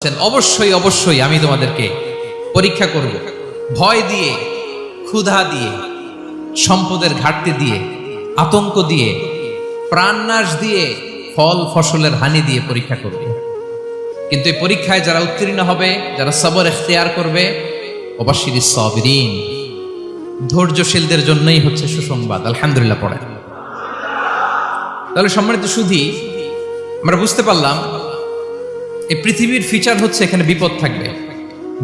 অবশ্যই অবশ্যই আমি তোমাদেরকে পরীক্ষা করব, ভয় দিয়ে, ক্ষুধা দিয়ে, সম্পদের ঘাটতি দিয়ে, আতঙ্ক দিয়ে, প্রাণনাশ দিয়ে, ফল ফসলের হানি দিয়ে পরীক্ষা করব। কিন্তু এই পরীক্ষায় যারা উত্তীর্ণ হবে, যারা সবর ইখতিয়ার করবে, ওয়াবাশশিরিস সাবিরিন, ধৈর্যশীলদের জন্যই হচ্ছে সুসংবাদ। আলহামদুলিল্লাহ পড়েন। তাহলে সম্মানিত সুধী, আমরা বুঝতে পারলাম এই পৃথিবীর ফিচার হচ্ছে এখানে বিপদ থাকবে,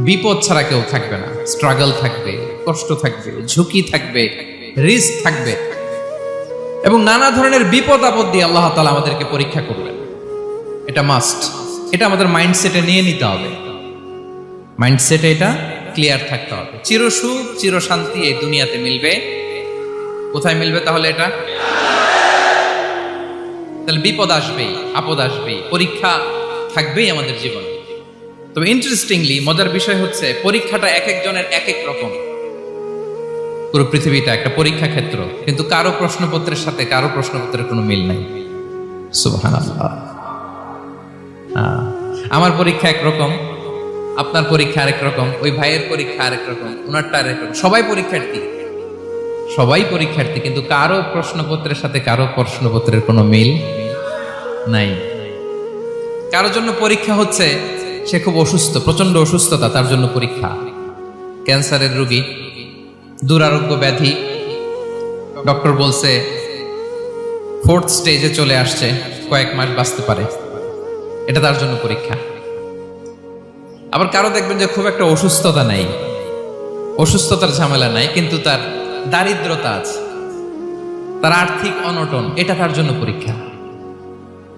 বিপদ ছাড়া কেউ থাকবে না। স্ট্রাগল থাকবে, কষ্ট থাকবে, ঝুঁকি থাকবে, রিস্ক থাকবে, এবং নানা ধরনের বিপদ আপদ দিয়ে আল্লাহ তাআলা আমাদেরকে পরীক্ষা করবেন। এটা মাস্ট, এটা আমাদের মাইন্ডসেটে নিয়ে নিতে হবে। মাইন্ডসেটে এটা ক্লিয়ার থাকতে হবে। চিরসুখ চির শান্তি এই দুনিয়াতে মিলবে, কোথায় মিলবে তাহলে? এটা তাহলে বিপদ আসবেই, আপদ আসবেই, পরীক্ষা থাকবেই আমাদের জীবনে। তবে ইন্টারেস্টিংলি মজার বিষয় হচ্ছে পরীক্ষাটা এক একজনের এক এক রকম। পুরো পৃথিবীটা একটা পরীক্ষা ক্ষেত্র, কিন্তু কারো প্রশ্নপত্রের সাথে কারো প্রশ্নপত্রের কোনো মিল নাই। সুবহানাল্লাহ। আমার পরীক্ষা একরকম, আপনার পরীক্ষা আরেক রকম, ওই ভাইয়ের পরীক্ষা আরেক রকম, ওনারটা আরেক রকম। সবাই পরীক্ষার্থী, সবাই পরীক্ষার্থী, কিন্তু কারো প্রশ্নপত্রের সাথে কারো প্রশ্নপত্রের কোনো মিল নাই। কারোর জন্য পরীক্ষা হচ্ছে সে খুব অসুস্থ, প্রচন্ড অসুস্থতা, তার জন্য পরীক্ষা। ক্যান্সারের রোগী, দুরারোগ্য ব্যাধি, ডক্টর বলছে 4th স্টেজে চলে আসছে, কয়েক মাস বাঁচতে পারে, এটা তার জন্য পরীক্ষা। আবার কারো দেখবেন যে খুব একটা অসুস্থতা নাই, অসুস্থতার ঝামেলা নাই, কিন্তু তার দারিদ্রতা আছে, তার আর্থিক অনটন, এটা তার জন্য পরীক্ষা।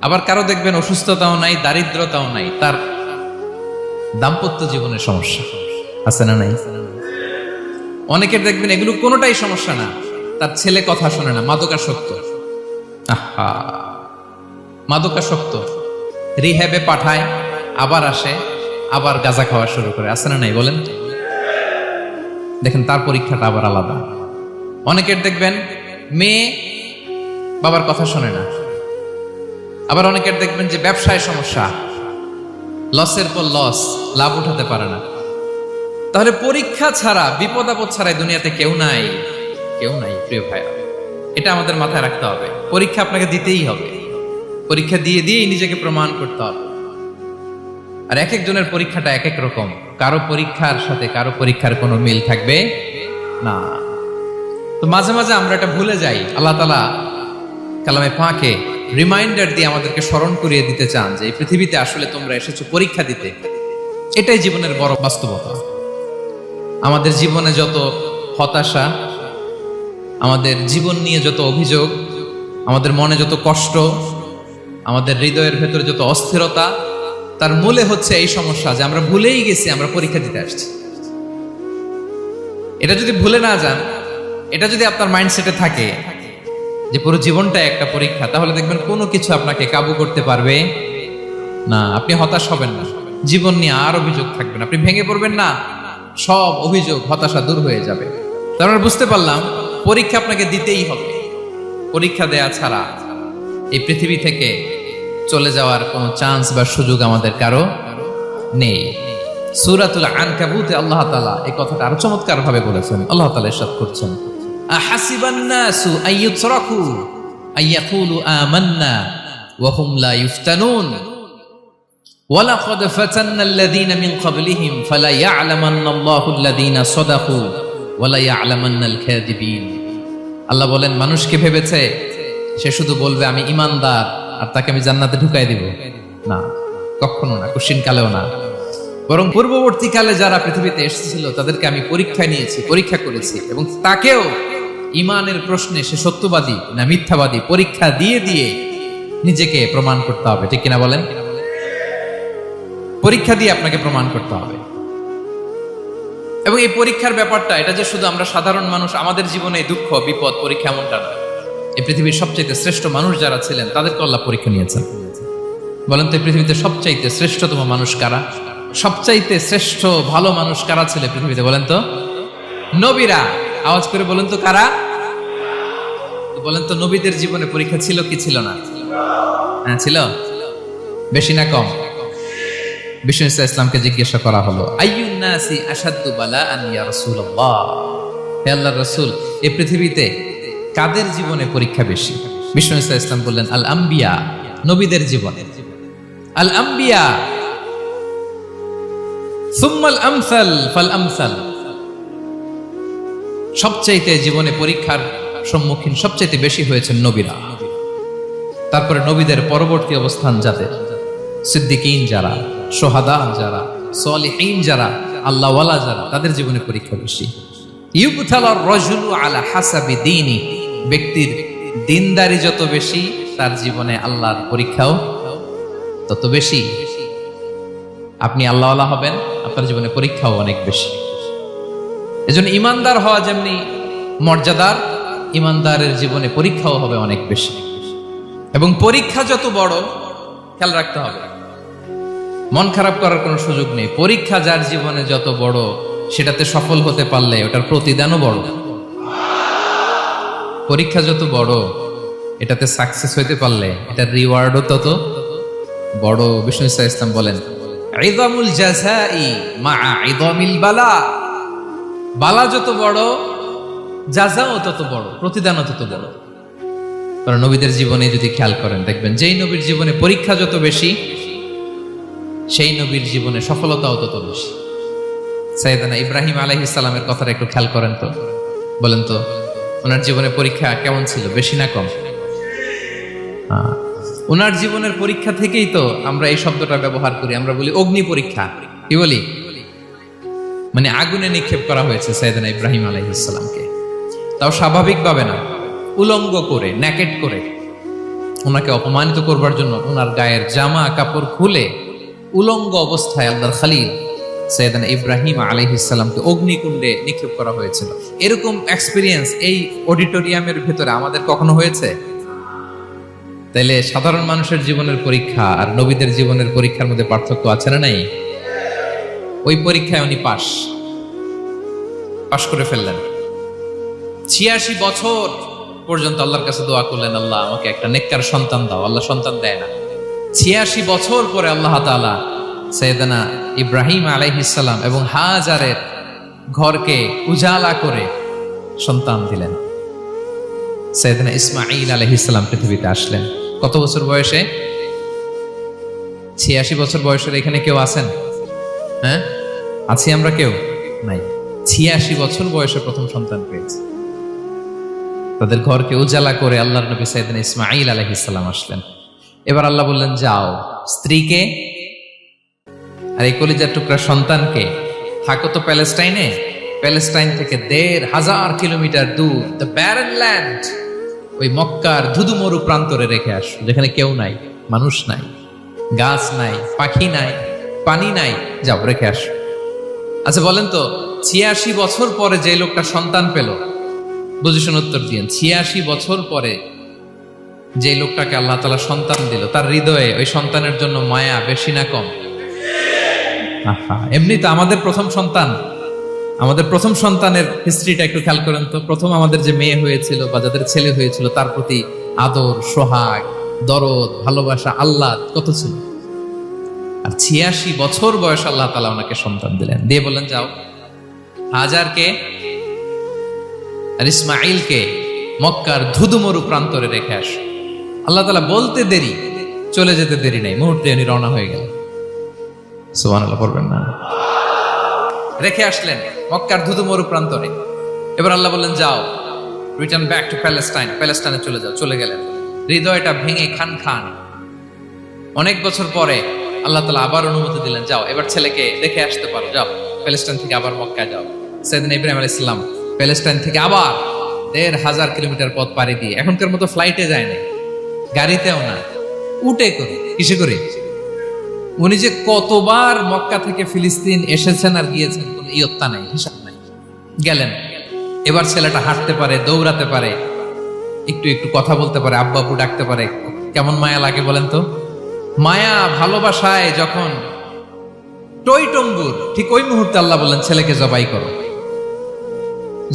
আবার কারো দেখবেন অসুস্থতাও নাই, দারিদ্রতাও নাই, তার দাম্পত্য জীবনের সমস্যা আছে না নাই? অনেকের দেখবেন এগুলো কোনোটাই সমস্যা না, তার ছেলে কথা শোনে না, মাদকাসক্ত। আহা, মাদকাসক্ত, রিহ্যাবে পাঠায়, আবার আসে, আবার গাঁজা খাওয়া শুরু করে, আছে না নাই বলেন? দেখেন তার পরীক্ষাটা আবার আলাদা। অনেকের দেখবেন মেয়ে বাবার কথা শোনে না। আবার অনেকের দেখবেন যে ব্যবসায় সমস্যা, লসের পর লস, লাভ উঠাতে পারে না। তাহলে পরীক্ষা ছাড়া, বিপদ আপদ ছাড়া দুনিয়াতে কেউ নাই, কেউ নাই প্রিয় ভাইরা। এটা আমাদের মাথায় রাখতে হবে। পরীক্ষা আপনাকে দিতেই হবে, পরীক্ষা দিয়ে দিয়েই নিজেকে প্রমাণ করতে হবে। আর এক একজনের পরীক্ষাটা এক এক রকম, কারো পরীক্ষার সাথে কারো পরীক্ষার কোনো মিল থাকবে না। তো মাঝে মাঝে আমরা এটা ভুলে যাই। আল্লাহ তাআলা কালামে পাকে রিমাইন্ডার দিয়ে আমাদেরকে স্মরণ করিয়ে দিতে চান যে এই পৃথিবীতে আসলে তোমরা এসেছো পরীক্ষা দিতে। এটাই জীবনের বড় বাস্তবতা। আমাদের জীবনে যত হতাশা, আমাদের জীবন নিয়ে যত অভিযোগ, আমাদের মনে যত কষ্ট, আমাদের হৃদয়ের ভেতরে যত অস্থিরতা, তার মূলে হচ্ছে এই সমস্যা যে আমরা ভুলেই গেছি আমরা পরীক্ষা দিতে আসছি। এটা যদি ভুলে না যান, এটা যদি আপনার মাইন্ডসেটে থাকে যে পুরো জীবনটা একটা পরীক্ষা, তাহলে দেখবেন কোনো কিছু আপনাকে কাবু করতে পারবে না। আপনি হতাশ হবেন না, জীবন নিয়ে আর অভিযোগ থাকবে না, আপনি ভেঙে পড়বেন না, সব অভিযোগ হতাশা দূর হয়ে যাবে। তার মানে বুঝতে পারলাম পরীক্ষা আপনাকে দিতেই হবে। পরীক্ষা দেয়া ছাড়া এই পৃথিবী থেকে চলে যাওয়ার কোনো চান্স বা সুযোগ আমাদের কারো নেই। সূরাতুল আনকাবুতে আল্লাহ তাআলা এই কথাটা আরো চমৎকার ভাবে বলেছেন। আল্লাহ তাআলা ইরশাদ করছেন, আহাসিবান নাসু আইয়ুতরাকু আইয়াকুলু আমান্না ওয়া হুম লা ইফতানুন ওয়ালাকাদ ফাতান্নাল্লাযীনা মিন ক্বাবলিহিম ফালা ইয়া'লামান্নাল্লাহু আল্লাযীনা সাদাকু ওয়া লা ইয়া'লামান্নাল কাযিবিন। আল্লাহ বলেন, মানুষকে ভেবেছে সে শুধু বলবে আমি ঈমানদার আর তাকে আমি জান্নাতে ঢুকাই দিব? না, কখনো না, কোশ্চিন কালেও না। বরং পূর্ববর্তী কালে যারা পৃথিবীতে এসেছিল তাদেরকে আমি পরীক্ষায় নিয়েছি, পরীক্ষা করেছি, এবং তাকেও ঈমানের প্রশ্নে সে সত্যবাদী না মিথ্যাবাদী পরীক্ষা দিয়ে দিয়ে নিজেকে প্রমাণ করতে হবে। ঠিক কিনা বলেন? পরীক্ষা দিয়ে আপনাকে প্রমাণ করতে হবে। এবং এই পরীক্ষার ব্যাপারটা, এটা যে শুধু আমরা সাধারণ মানুষ আমাদের জীবনে দুঃখ বিপদ পরীক্ষা এমনটা নয়। এই পৃথিবীর সবচাইতে শ্রেষ্ঠ মানুষ যারা ছিলেন তাদেরকে আল্লাহ পরীক্ষা নিয়েছেন। বলেন তো এই পৃথিবীতে সবচাইতে শ্রেষ্ঠতম মানুষ কারা? সবচাইতে শ্রেষ্ঠ ভালো মানুষ কারা ছিল পৃথিবীতে? বলেন তো নবীরা। আওয়াজ করে বলেন তো কারা? বলেন তো নবীদের জীবনে পরীক্ষা ছিল কি ছিল না? হ্যাঁ ছিল। বেশি না কম? বিষ্ণু ইসলামকে জিজ্ঞাসা করা হলো, আইয়ুন নাসি আশাদ্দু বালাআন ইয়া রাসূলুল্লাহ, হে আল্লাহর রাসূল, এই পৃথিবীতে কাদের জীবনে পরীক্ষা বেশি? বিষ্ণু ইসলাম বললেন, আল আম্বিয়া, নবীদের জীবনে। আল আম্বিয়া সুম্মাল আমসাল ফাল আমসাল, সবচাইতে জীবনে পরীক্ষার সম্মুখীন সবচাইতে বেশি হয়েছেন নবীরা। তারপরে নবীদের পরবর্তী অবস্থান যাদের, সিদ্দিকীন যারা, সোহাদা যারা, সালিহীন যারা, আল্লাহওয়ালা যারা, তাদের জীবনে পরীক্ষা বেশি। ইউবতালার রাজুলু আলা হাসাবি দীনি, ব্যক্তির দিনদারি যত বেশি, তার জীবনে আল্লাহর পরীক্ষাও তত বেশি। আপনি আল্লাহওয়ালা হবেন, আপনার জীবনে পরীক্ষাও অনেক বেশি। এজন্য ইমানদার হওয়া যেমনি মর্যাদার, ইমানদারের জীবনে পরীক্ষাও হবে অনেক বেশি। এবং পরীক্ষা যত বড়, খেয়াল রাখতে হবে, মন খারাপ করার কোনো সুযোগ নেই। পরীক্ষা যার জীবনে যত বড়, সেটাতে সফল হতে পারলে ওটার প্রতিদানও বড়। পরীক্ষা যত বড়, এটাতে সাকসেস হইতে পারলে এটার রিওয়ার্ডও তত বড়। বিষ্ণু ইসলাম বলেন, ইযামুল জাযাই মাআ ইযামিল বালা, বালা যত বড়, জাযাও তত বড়, প্রতিদানও তত বড়। কারণ নবীদের জীবনে যদি খেয়াল করেন, দেখবেন যেই নবীর জীবনে পরীক্ষা যত বেশি, সেই নবীর জীবনে সফলতাও তত বেশি। সাইয়েদনা ইব্রাহিম আলাইহিস সালামের কথাটা একটু খেয়াল করেন তো, বলেন তো, ওনার জীবনে পরীক্ষা কেমন ছিল, বেশি না কম? ওনার জীবনের পরীক্ষা থেকেই তো আমরা এই শব্দটা ব্যবহার করি। আমরা বলি অগ্নি পরীক্ষা। কি বলি? মানে আগুনে নিক্ষেপ করা হয়েছে সাইয়েদনা ইব্রাহিম আলাইহিস সালামকে, তাও স্বাভাবিকভাবে না, উলঙ্গ করে, ন্যাকেট করে, ওনাকে অপমানিত করবার জন্য ওনার গায়ের জামা কাপড় খুলে উলঙ্গ অবস্থায় আল্লাহর খলিল সাইয়েদনা ইব্রাহিম আলাইহিস সালামকে অগ্নিকুণ্ডে নিক্ষেপ করা হয়েছিল। এরকম এক্সপেরিয়েন্স এই অডিটোরিয়ামের ভেতরে আমাদের কখনো হয়েছে? তাইলে সাধারণ মানুষের জীবনের পরীক্ষা আর নবীদের জীবনের পরীক্ষার মধ্যে পার্থক্য আছে না নাই? ওই পরীক্ষায় উনি পাশ করে ফেললেন। 86 বছর পর্যন্ত আল্লাহর কাছে দোয়া করলেন, আল্লাহ আমাকে একটা নেককার সন্তান দাও। আল্লাহ সন্তান দেয় না। 86 বছর পরে আল্লাহ তাআলা সাইয়েদনা ইব্রাহিম আলাইহিস সালাম এবং হাজারের ঘরকে উজালা করে সন্তান দিলেন। সাইয়েদনা ইসমাঈল আলাইহিস সালাম পৃথিবীতে আসলেন কত বছর বয়সে? 86 বছর বয়সের এখানে কেউ আছেন? হ্যাঁ, আছি আমরা? কেউ নাই। 86 বছর বয়সে প্রথম সন্তান পেয়েছে। তাদের ঘরকে উজালা করে আল্লাহর নবী সাইয়েদনা ইসমাঈল আলাইহিস সালাম আসলেন। এবার আল্লাহ বললেন, যাও স্ত্রীকে আর এই কলিজার টুকরা সন্তানকে, থাকো তো প্যালেস্টাইনে, প্যালেস্টাইন থেকে ১,৫০০ কিলোমিটার দূর, দ্য ব্যারেন ল্যান্ড, ওই মক্কার ধুধুমরু প্রান্তরে রেখে আস, যেখানে কেউ নাই, মানুষ নাই, গাছ নাই, পাখি নাই, পানি নাই, যাও রেখে আস। আচ্ছা বলেন তো, ৮৬ বছর পরে যে লোকটা সন্তান পেল, বুঝেছেন উত্তর দিয়েন, ৮৬ বছর পরে যে লোকটাকে আল্লাহ তাআলা সন্তান দিল, তার হৃদয়ে ওই সন্তানের জন্য মায়া বেশি না কম? এমনি তো আমাদের প্রথম সন্তানের হিস্ট্রিটা একটু খেয়াল করেন তো। প্রথম আমাদের যে মেয়ে হয়েছিল বা যাদের ছেলে হয়েছিল, তার প্রতি আদর, সোহাগ, দরদ, ভালোবাসা, আল্লাহ কত ছিল। আর ৮৬ বছর বয়স আল্লাহ তাআলা ওনাকে সন্তান দিলেন, দিয়ে বললেন, যাও হাজারকে আর ইসমাঈলকে মক্কার ধুধুমরু প্রান্তরে রেখে আস। আল্লাহ তাআলা বলতে দেরি, চলে যেতে দেরি নাই, মুহূর্তে উনি রওনা হয়ে গেলেন। সুবহানাল্লাহ পড়বেন না? রেখে আসলেন মক্কার ধুধুমরু প্রান্তরে। এবার আল্লাহ বললেন, যাও রিটার্ন ব্যাক টু প্যালেস্টাইন, প্যালেস্টাইনে চলে যাও। চলে গেলেন, হৃদয়টা ভেঙে খান খান। অনেক বছর পরে আল্লাহ তাআলা আবার অনুমতি দিলেন, যাও এবার ছেলেকে দেখে আসতে পারো, যাও প্যালেস্টাইন থেকে আবার মক্কায় যাও। সাইয়েদনা ইব্রাহিম আলাইহিস সালাম প্যালেস্টাইন থেকে আবার ১,৫০০ কিলোমিটার পথ পাড়ি দিয়ে, এখনকার মতো ফ্লাইটে যায় না, গাড়িতেও না, উটে করে। কিসে করে? উনি যে কতবার মক্কা থেকে ফিলিস্তিন এসেছেন আর গিয়েছেন, কোন ইয়ত্তা নাই, হিসাব নাই। গেলেন, এবার ছেলেটা হাঁটতে পারে, দৌড়াতে পারে, একটু একটু কথা বলতে পারে, আব্বু আব্বু ডাকতে পারে। কেমন মায়া লাগে বলেন তো? মায়া ভালোবাসায় যখন টইটম্বুর, ঠিক ওই মুহূর্তে আল্লাহ বললেন, ছেলেকে জবাই করো,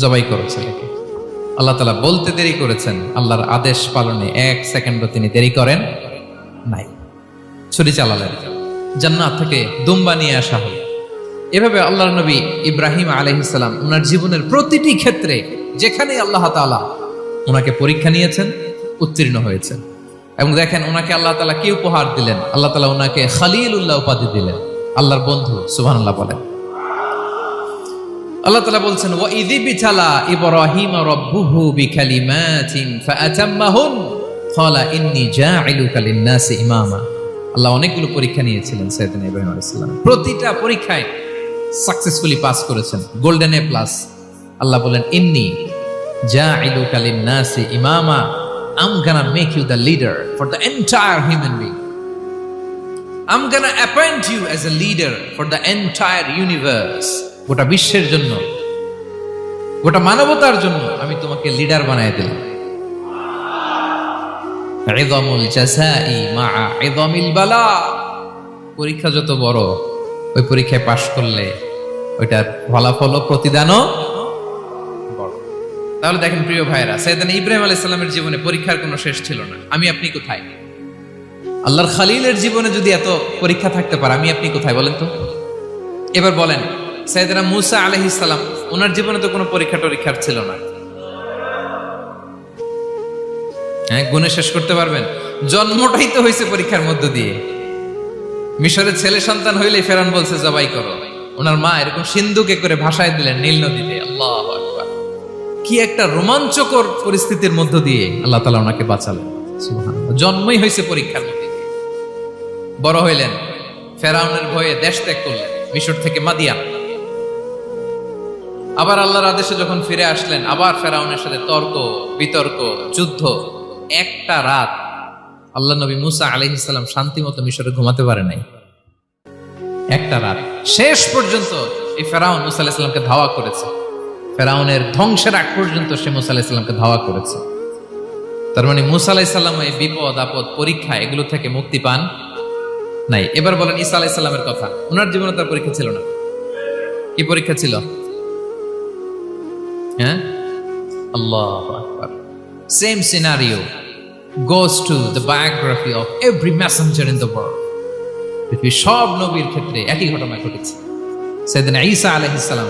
জবাই করো ছেলেকে। আল্লাহ তাআলা বলতে দেরি করেছেন, আল্লাহর আদেশ পালনে 1 সেকেন্ডও তিনি দেরি করেন নাই। ছুরি চালালেন, জান্নাত থেকে দুম্বা নিয়ে আসা হলো। এভাবে আল্লাহর নবী ইব্রাহিম আলাইহিস সালাম ওনার জীবনের প্রতিটি ক্ষেত্রে যেখানে আল্লাহ তাআলা ওনাকে পরীক্ষা নিয়েছেন, উত্তীর্ণ হয়েছেন। এবং দেখেন ওনাকে আল্লাহ তাআলা কি উপহার দিলেন, আল্লাহ তাআলা ওনাকে খলিলুল্লাহ উপাধি দিলেন, আল্লাহর বন্ধু। সুবহানাল্লাহ বলেন। আল্লাহ তাআলা বলছেন ওয়া ইযি বিতালা ইব্রাহিম রাব্বুহু বিকালিমাতিন ফাআতাম্মাহুন ক্বালা ইন্নী জাঈলুকা লিন-নাসি ইমামা। আল্লাহ অনেকগুলো পরীক্ষা নিয়েছিলেন সাইয়েদনা ইব্রাহিম আলাইহিস সালাম, প্রতিটা পরীক্ষায় সাকসেসফুলি পাস করেছেন, গোল্ডেন এ প্লাস। আল্লাহ বলেন ইন্নী জাঈলুকা লিন-নাসি ইমামা, I'm gonna make you the leader for the entire human being. I'm gonna appoint you as a leader for the entire universe. গোটা বিশ্বের জন্য, গোটা মানবতার জন্য আমি তোমাকে লিডার বানায় দিলাম। ইযামুল জাযাই মা'a ইযামিল বালা। পরীক্ষা যত বড়, ওই পরীক্ষায় পাশ করলে ওইটার ফলাফল ও প্রতিদানও বড়। তাহলে দেখেন প্রিয় ভাইরা, সাইয়েদনা ইব্রাহিম আলাইহিস সালামের জীবনে পরীক্ষার কোনো শেষ ছিল না। আমি আপনি কোথায়? আল্লাহর খলিলের জীবনে যদি এত পরীক্ষা থাকতে পারে, আমি আপনি কোথায় বলেন তো? এবার বলেন, সাইয়েদনা মূসা আলাইহিস সালাম ওনার জীবনে তো কোনো পরীক্ষার ছিল না। হ্যাঁ, গুণে শেষ করতে পারবেন? জন্মটাই তো হয়েছে পরীক্ষার মধ্য দিয়ে। মিশরের ছেলে সন্তান হইলেই ফেরাউন বলছে জবাই করো। ওনার মা এরকম সিন্ধুকে করে ভাসায় দিলেন নীল নদীতে। আল্লাহু আকবার! কি একটা রোমাঞ্চকর পরিস্থিতির মধ্য দিয়ে আল্লাহ তাআলা ওনাকে বাঁচালেন। সুবহানাল্লাহ। জন্মই হয়েছে পরীক্ষার মধ্যে দিয়ে। বড় হইলেন, ফেরাউনের ভয়ে দেশ ত্যাগ করলেন, মিশর থেকে মাদিয়ান। আবার আল্লাহর আদেশে যখন ফিরে আসলেন, আবার ফেরাউনের সাথে তর্ক বিতর্ক, যুদ্ধ। একটা রাত আল্লাহ নবী মুসা আলাইহিস সালাম শান্তি মতো মিশরে ঘুমাতে পারে নাই। একটা রাত। শেষ পর্যন্ত এই ফেরাউন মুসা আলাইহিস সালামকে ধাওয়া করেছে। ফেরাউনের ধ্বংসের আগ পর্যন্ত সে মুসা আলাইহিস সালামকে ধাওয়া করেছে। তার মানে মুসা আলাইহিস সালাম এই বিপদ আপদ পরীক্ষা এগুলো থেকে মুক্তি পান নাই। এবার বলেন ঈসা আলাইহিস সালামের কথা। ওনার জীবনে তার পরীক্ষা ছিল না। কি পরীক্ষা ছিল? হ্যাঁ, আল্লাহু আকবার। Same scenario goes to the biography of every messenger in the world. পৃথিবীর সব নবীর ক্ষেত্রে একই ঘটনা ঘটেছে। সাইয়েদনা ঈসা আলাইহিস সালাম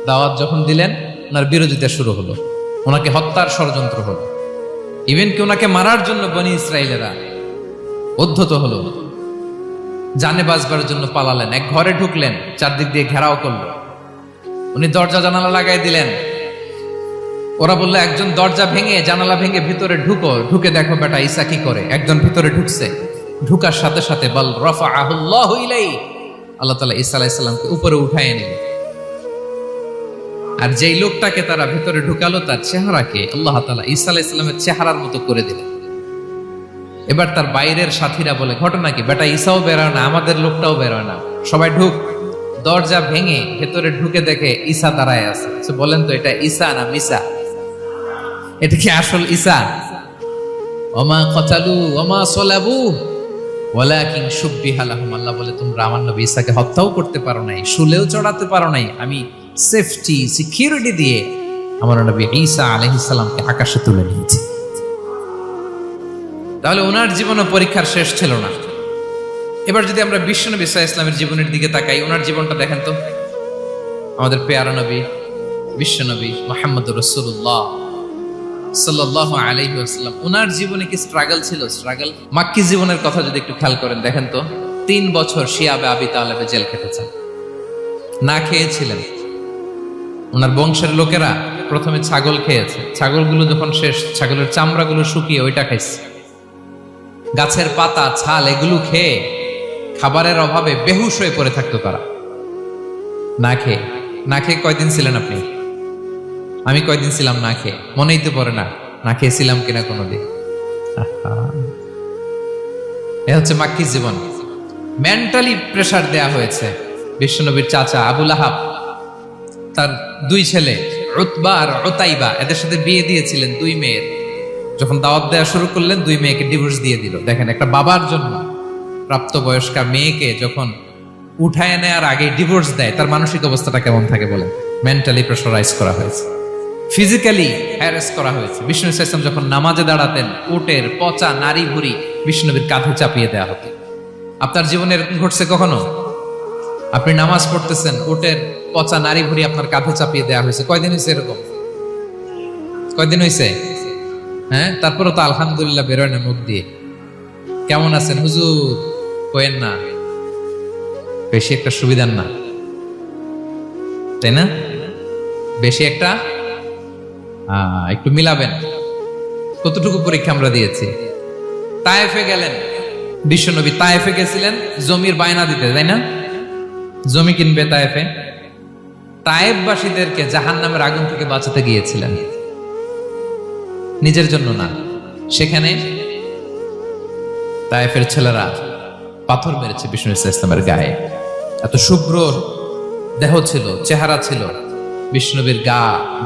দাওয়াত যখন দিলেন, ওনার বিরোধিতা শুরু হলো, ওনাকে হত্যার ষড়যন্ত্র হলো। ইভেন কি ওনাকে মারার জন্য বনি ইসরাইলেরা উদ্ধত হলো, জানে বাঁচবার জন্য পালালেন। এক ঘরে ঢুকলেন, চারদিক দিয়ে ঘেরাও করলো। উনি দরজা জানালা লাগাই দিলেন। ওরা বললো একজন দরজা ভেঙে জানালা ভেঙে ভিতরে ঢুকে দেখো বেটা ঈসা কি করে। একজন ভিতরে ঢুকছে, ঢুকার সাথে সাথে বল রাফাআহুল্লাহু ইলাইহি, আল্লাহ তাআলা ঈসা আলাইহিস সালামকে উপরে উঠায় নিলেন। আর যেই লোকটাকে তারা ভিতরে ঢুকালো, তার চেহারাকে আল্লাহ তাআলা ঈসা আলাইহিস সালামের চেহারার মতো করে দিলেন। এবার তার বাইরের সাথীরা বলে ঘটনা কি? বেটা ঈসাও বেরোয় না, আমাদের লোকটাও বেরোয় না, সবাই ঢুক। দরজা ভেঙে ভেতরে ঢুকে দেখে ঈসা দাঁড়ায় আছে। বলেন তো এটা ঈসা না মিসা? এটা কি আসল ঈসা? ওমা কতালু ওমা সলাবু ওয়ালাকিন শুব্বিহা লাহুম। আল্লাহ বলে তোমরা আমার নবী ঈসাকে হত্যাও করতে পারো নাই, শুলেও চড়াতে পারো নাই। আমি সেফটি সিকিউরিটি দিয়ে আমার নবী ঈসা আলাইহিস সালামকে আকাশে তুলে নিয়েছি। তাহলে ওনার জীবনে পরীক্ষার শেষ ছিল না। এবার যদি আমরা বিশ্বনবী সাল্লাল্লাহু আলাইহি ওয়াসাল্লামের জীবনের দিকে তাকাই, ওনার জীবনটা দেখেন তো। আমাদের পেয়ারা নবী বিশ্বনবী মুহাম্মদুর রাসূলুল্লাহ সাল্লাল্লাহু আলাইহি ওয়াসাল্লাম, ওনার জীবনে কি স্ট্রাগল ছিল? স্ট্রাগল। মাক্কি জীবনের কথা যদি একটু খেয়াল করেন, দেখেন তো 3 বছর শিয়াবে আবি তালেবে জেল খেটেছেন, না খেয়েছিলেন। ওনার বংশের লোকেরা প্রথমে ছাগল খেয়েছে, ছাগলগুলো যখন শেষ, ছাগলের চামড়াগুলো শুকিয়ে ওইটা খাইছে। গাছের পাতা ছাল এগুলো খেয়ে খাবারের অভাবে বেহুশ হয়ে পড়ে থাকতো তারা। না খেয়ে কয়দিন ছিলেন আপনি? আমি কয়দিন ছিলাম না খেয়ে? মনেই তো পড়ে না, না খেয়েছিলাম কিনা কোনোদিন। এ হচ্ছে মাক্কি জীবন। মেন্টালি প্রেসার দেয়া হয়েছে। বিশ্বনবীর চাচা আবুল আহাব, তার 2 ছেলে উতবা আর উতাইবা, এদের সাথে বিয়ে দিয়েছিলেন 2 মেয়ের। যখন দাওয়াত দেওয়া শুরু করলেন, 2 মেয়েকে ডিভোর্স দিয়ে দিল। দেখেন, একটা বাবার জন্য প্রাপ্তবয়স্কা মেয়েকে যখন উঠায় নেয়ার আগে ডিভোর্স দেয়, তার মানসিক অবস্থাটা কেমন থাকে বলেন? মেন্টালি প্রেসারাইজ করা হয়েছে, ফিজিক্যালি হ্যারাস করা হয়েছে। বিষ্ণু ইসলাম যখন নামাজে দাঁড়াতেন, উটের পচা নারী ভুড়ি বিষ্ণুনবীর কাঁধে চাপিয়ে দেওয়া হতো। আপনার জীবনে এরকম ঘটছে কখনো? আপনি নামাজ পড়তেছেন, উটের পচা নারী ভুঁড়ি আপনার কাঁধে চাপিয়ে দেওয়া হয়েছে। কয়দিন হয়েছে এরকম? কয়দিন হয়েছে? হ্যাঁ, তারপরে তো আলহামদুলিল্লাহ বেরোয় না মুখ দিয়ে। কেমন আছেন হুজুর কয়েন না, বেশি একটা সুবিধার না, তাই না? বেশি একটা একটু মিলাবেন। কতটুকু পরীক্ষা আমরা দিয়েছি। তায়েফে গেলেন বিশ্বনবী, তায়েফে গেছিলেন জমির বায়না দিতে, তাই না? জমি কিনবে তায়েফে। তায়েফবাসীদেরকে জাহান্নামের আগুন থেকে বাঁচাতে গিয়েছিলেন, নিজের জন্য না। সেখানে তায়েফের ছেলেরা পাথর মেরেছে বিষ্ণু ইসলামের গায়ে। এত শুভ্র দেহ ছিল, চেহারা ছিল, বিষ্ণুবীর গা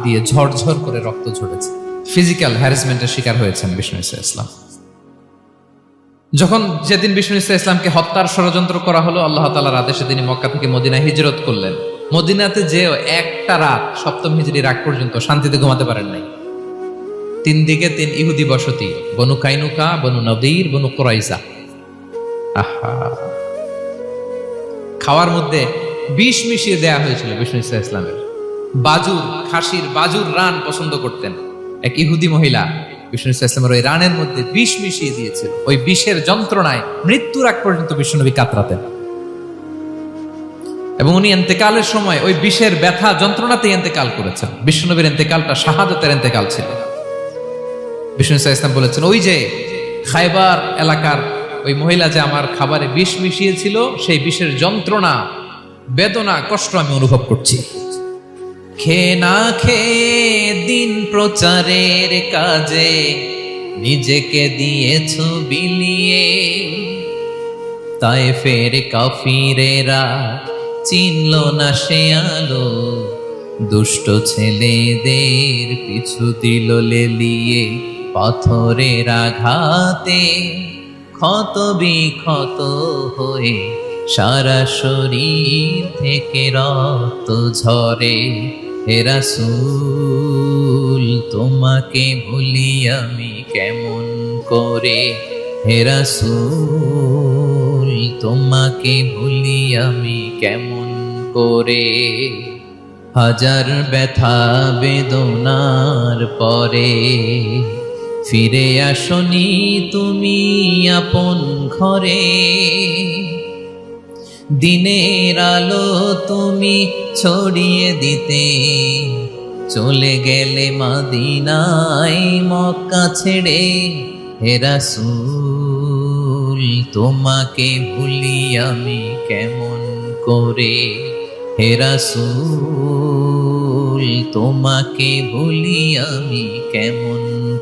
দিয়ে ঝরঝর করে রক্ত ঝরেছে। ফিজিক্যাল হ্যারাসমেন্টের শিকার হয়েছেন বিষ্ণু ইসলাম। যখন যেদিন বিষ্ণু ইসলামকে হত্যার ষড়যন্ত্র করা হলো, আল্লাহ তাআলার আদেশে তিনি মক্কা থেকে মদিনায় হিজরত করলেন। মদিনাতে যেও একটা রাত, সপ্তম হিজরির আগ পর্যন্ত শান্তিতে ঘুমাতে পারেন নাই। 3 দিকে 3 ইহুদি বসতি, বনু কাইনুকা, বনু নদীর, বনু কুরাইজা। আহা, খাওয়ার মধ্যে বিষ মিশিয়ে দেয়া হয়েছিল বিষ্ণু ইসলামের। বাজুর, খাসির বাজুর রান পছন্দ করতেন। এক ইহুদি মহিলা বিষ্ণু ইসলামের ওই রানের মধ্যে বিষ মিশিয়ে দিয়েছিল। ওই বিষের যন্ত্রণায় মৃত্যুর আগ পর্যন্ত বিষ্ণুনবী কাতরাতেন, এবং উনি ইন্তেকালের সময় ওই বিষের ব্যথা যন্ত্রণাতে ইন্তেকাল করেছেন। বিষ্ণুনবীর ইন্তেকালটা শাহাদাতের ইন্তেকাল ছিল। বিষ্ণু ইসলাম বলেছেন, ওই যে খায়বার এলাকার ওই মহিলা যে আমার খাবারে বিষ মিশিয়েছিল, সেই বিষের যন্ত্রণা, বেদনা, কষ্ট আমি অনুভব করছি। খেয়ে না খেয়ে দিন প্রচারের কাজে নিজেকে দিয়েছ বিলিয়ে, তায়েফের কাফিরেরা চিনল না সে আলো, দুষ্ট ছেলেদের পিছু দিল লেলিয়ে, পাথরের আঘাতে ক্ষত বিক্ষত হয়ে সারা শরীর থেকে রক্ত ঝরে। হে রাসূল তোমাকে ভুলি আমি কেমন করে, হে রাসূল তোমাকে ভুলি আমি কেমন করে। হাজার ব্যথা বেদনার পরে ফিরে আসনি তুমি আপন ঘরে, দিনের আলো তুমি ছড়িয়ে দিতে চলে গেলে মদিনায় মক্কা ছেড়ে। হে রাসূল তোমাকে ভুলি আমি কেমন করে, হে রাসূল তোমাকে ভুলি আমি কেমন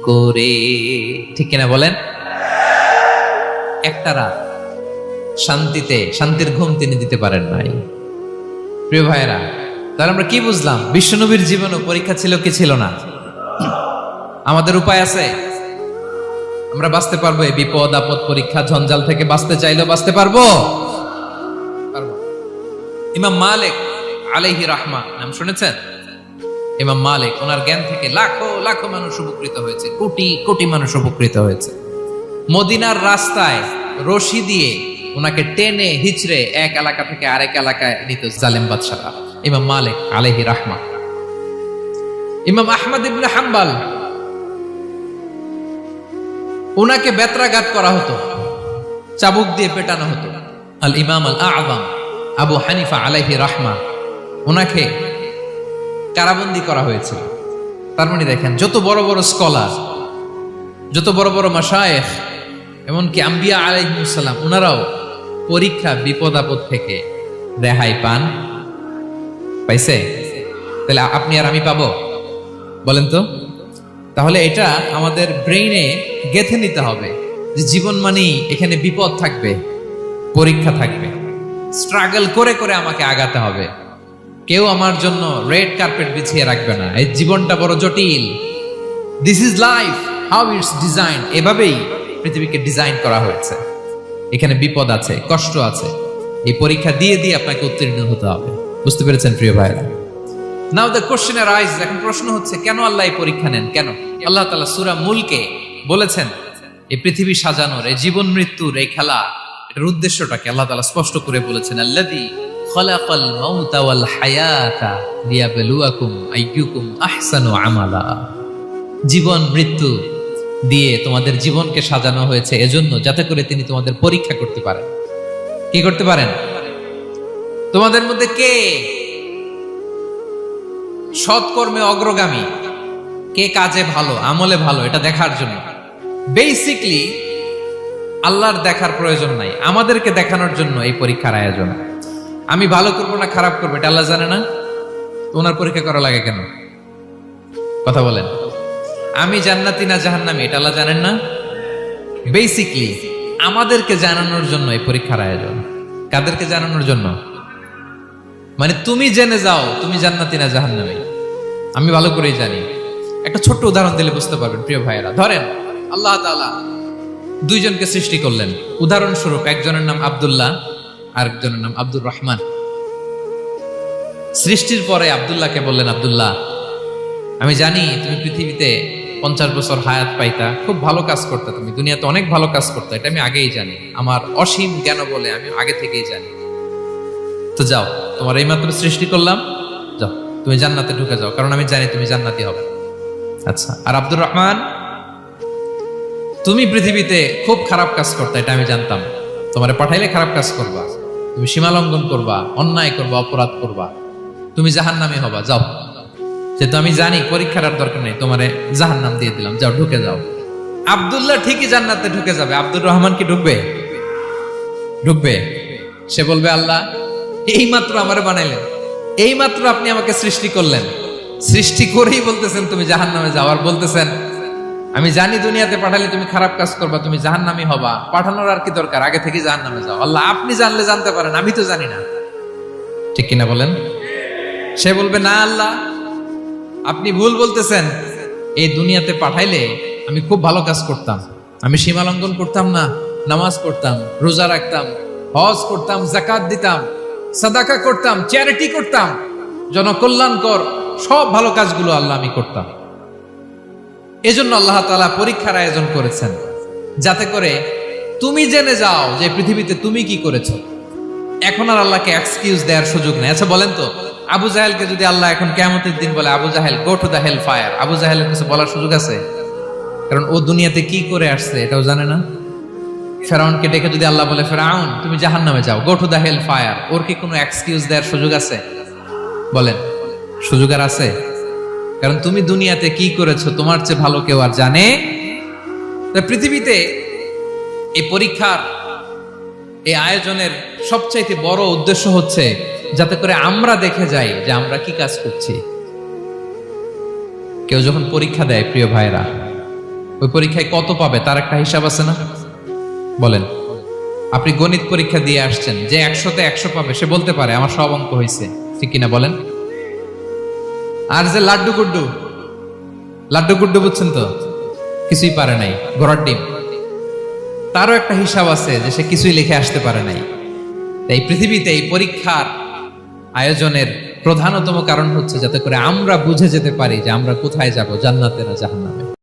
করে। ঠিক কিনা বলেন? একটা রাত শান্তিতে, শান্তির ঘুম তিনি দিতে পারেন নাই। প্রিয় ভাইয়েরা, তাহলে আমরা কি বুঝলাম? বিশ্বনবীর জীবনে পরীক্ষা ছিল কি ছিল না? আমাদের উপায় আছে? আমরা বাঁচতে পারবো এই বিপদ আপদ পরীক্ষা ঝঞ্ঝাল থেকে? বাঁচতে চাইলেও বাঁচতে পারবো? ইমাম মালিক আলাইহি রাহমা নাম শুনেছেন? ইমাম মালিক, ওনার জ্ঞান থেকে লাখো লাখো মানুষ উপকৃত হয়েছে, কোটি কোটি মানুষ উপকৃত হয়েছে। মদিনার রাস্তায় রশি দিয়ে ওনাকে টেনে হিচড়ে এক এলাকা থেকে আরেক এলাকায় নিত জালেম বাদশারা। ইমাম মালিক আলাইহি রাহমা। ইমাম আহমদ ইবনে হাম্বল, ওনাকে বেত্রাঘাত করা হতো, চাবুক দিয়ে পেটানো হতো। আল ইমাম আল আযম আবু হানিফা আলাইহি রাহমা, ওনাকে কারাবন্দী করা হয়েছিল। তার মানে দেখেন, যত বড় বড় স্কলার, যত বড় বড় মাশায়েখ, এমনকি আম্বিয়া আলাইহিস সালাম, ওনারাও পরীক্ষা বিপদ আপদ থেকে রেহাই পান। পাইছে? তাহলে আপনি আর আমি পাবো? বলেন তো। তাহলে এটা আমাদের ব্রেইনে গেঁথে নিতে হবে যে জীবন মানেই এখানে বিপদ থাকবে, পরীক্ষা থাকবে, স্ট্রাগল করে করে আমাকে আগাতে হবে। কেউ আমার জন্য রেড কার্পেট বিছিয়ে রাখবে না। এই জীবনটা বড় জটিল। This is life, how it's design. এভাবেই পৃথিবীকে ডিজাইন করা হয়েছে। এখানে বিপদ আছে, কষ্ট আছে। এই পরীক্ষা দিয়ে দিয়ে আপনাকে উত্তীর্ণ হতে হবে। বুঝতে পেরেছেন প্রিয় ভাইরা? নাও দ্য কোশ্চেন আরাইজ, এখন প্রশ্ন হচ্ছে, কেন আল্লাহ এই পরীক্ষা নেন? কেন? আল্লাহ তাআলা সূরা মুলকে বলেছেন, এই পৃথিবী সাজানোর, এই জীবন মৃত্যুর এই খেলা, এটার উদ্দেশ্যটাকে আল্লাহ তাআলা স্পষ্ট করে বলেছেন, আল্লাযী খালাকাল মাউতা ওয়াল হায়াতা লিয়াবলুয়াকুম আইয়ুকুম আহসানু আমালা। জীবন মৃত্যু দিয়ে তোমাদের জীবনকে সাজানো হয়েছে এজন্য, যাতে করে তিনি তোমাদের পরীক্ষা করতে পারেন। কি করতে পারেন? তোমাদের মধ্যে কে সৎকর্মে অগ্রগামী, কে কাজে ভালো, আমলে ভালো, এটা দেখার জন্য। বেসিকলি আল্লাহর দেখার প্রয়োজন নাই, আমাদেরকে দেখানোর জন্য এই পরীক্ষার আয়োজন। আমি ভালো করবো না খারাপ করবো এটা আল্লাহ জানে না? ওনার পরীক্ষা করা লাগে কেন? কথা বলেন। আমি জান্নাতি না জাহান্নামী এটা আল্লাহ জানেন না? বেসিকলি আমাদেরকে জানানোর জন্য এই পরীক্ষার আয়োজন। কাদেরকে জানানোর জন্য? মানে তুমি জেনে যাও তুমি জান্নাতি না জাহান্নামী। আমি ভালো করেই জানি। একটা ছোট্ট উদাহরণ দিলে বুঝতে পারবেন প্রিয় ভাইয়েরা। ধরেন আল্লাহ তাআলা দুইজনকে সৃষ্টি করলেন। উদাহরণস্বরূপ একজনের নাম আব্দুল্লাহ আর একজনের নাম আব্দুর রহমান। সৃষ্টির পরে আব্দুল্লাহকে বললেন, আব্দুল্লাহ আমি জানি তুমি পৃথিবীতে 50 বছর হায়াত পাইতা, খুব ভালো কাজ করতে, তুমি দুনিয়াতে অনেক ভালো কাজ করতে, এটা আমি আগেই জানি, আমার অসীম জ্ঞান বলে আমি আগে থেকেই জানি। তো যাও, তোমার এইমাত্র সৃষ্টি করলাম, যাও তুমি জান্নাতে ঢুকে যাও, কারণ আমি জানি তুমি জান্নাতি হবে। আচ্ছা, আর আব্দুর রহমান তুমি পৃথিবীতে খুব খারাপ কাজ করতে, এটা আমি জানতাম, তোমারে পাঠাইলে খারাপ কাজ করবা, তুমি সীমা লঙ্ঘন করবা, অন্যায় করবা, অপরাধ করবা, তুমি জাহান্নামী হবা, যাও। যেহেতু আমি জানি পরীক্ষার আর দরকার নেই, তোমারে জাহান্নাম দিয়ে দিলাম, যাও ঢুকে যাও। আব্দুল্লাহ ঠিকই জান্নাতে ঢুকে যাবে, আব্দুর রহমান কি ঢুকবে? ঢুকবে। সে বলবে, আল্লাহ এইমাত্র আমারে বানাইলেন, এইমাত্র আপনি আমাকে সৃষ্টি করলেন, সৃষ্টি করেই বলতেছেন তুমি জাহান্নামে যাও, আর বলতেছেন আমি জানি দুনিয়াতে পাঠালে তুমি খারাপ কাজ করবা, তুমি জাহান্নামী হবা, পাঠানোর আর কি দরকার, আগে থেকে জাহান্নামে যাও। আল্লাহ আপনি জানলে জানতে পারেন, আমি তো জানি না। ঠিক কিনা বলেন? সে বলবে, না আল্লাহ আপনি ভুল বলতেছেন, এই দুনিয়াতে পাঠাইলে আমি খুব ভালো কাজ করতাম, আমি সীমা লঙ্ঘন করতাম না, নামাজ পড়তাম, রোজা রাখতাম, হজ করতাম, যাকাত দিতাম, সাদাকা করতাম, চ্যারিটি করতাম, জনকল্যাণকর সব ভালো কাজগুলো আল্লাহ আমি করতাম। এজন্য আল্লাহ তাআলা পরীক্ষার আয়োজন করেছেন, যাতে করে তুমি জেনে যাও যে পৃথিবীতে তুমি কি করেছো। এখন আর আল্লাহকে এক্সকিউজ দেওয়ার সুযোগ নেই। আচ্ছা বলেন তো, আবু জাহেলকে যদি আল্লাহ এখন কিয়ামতের দিন বলে, Abu Jahl go to the hell fire, Abu জাহেলের কিছু বলার সুযোগ আছে? কারণ ও দুনিয়াতে কি করে আসছে এটাও জানে না। ফেরাউনকে ডেকে যদি আল্লাহ বলে, ফেরাউন তুমি জাহান্নামে যাও, go to the hell fire, ওর কি কোনো এক্সকিউজ দেওয়ার সুযোগ আছে? বলেন, সুযোগ আর আছে? কারণ তুমি দুনিয়াতে কি করেছো তোমার চেয়ে ভালো কেউ আর জানে? পৃথিবীতে এই পরীক্ষার এই আয়োজনের সবচাইতে বড় উদ্দেশ্য হচ্ছে যাতে করে আমরা দেখে যাই যে আমরা কি কাজ করছি। কেউ যখন পরীক্ষা দেয় প্রিয় ভাইরা, ওই পরীক্ষায় কত পাবে তার একটা হিসাব আছে না? বলেন, আপনি গণিত পরীক্ষা দিয়ে আসছেন, যে 100তে 100 পাবে সে বলতে পারে আমার সব অঙ্ক হয়েছে, ঠিক কিনা বলেন? আর যে লাড্ডু গুড্ডু বুঝছেন তো, কিছুই পারে নাই, ঘোড়ার ডিম, তারও একটা হিসাব আছে যে সে কিছুই লিখে আসতে পারে নাই। তাই পৃথিবীতে এই পরীক্ষার আয়োজনের প্রধানতম কারণ হচ্ছে যাতে করে আমরা বুঝে যেতে পারি যে আমরা কোথায় যাব, জান্নাতে না জাহান্নামে।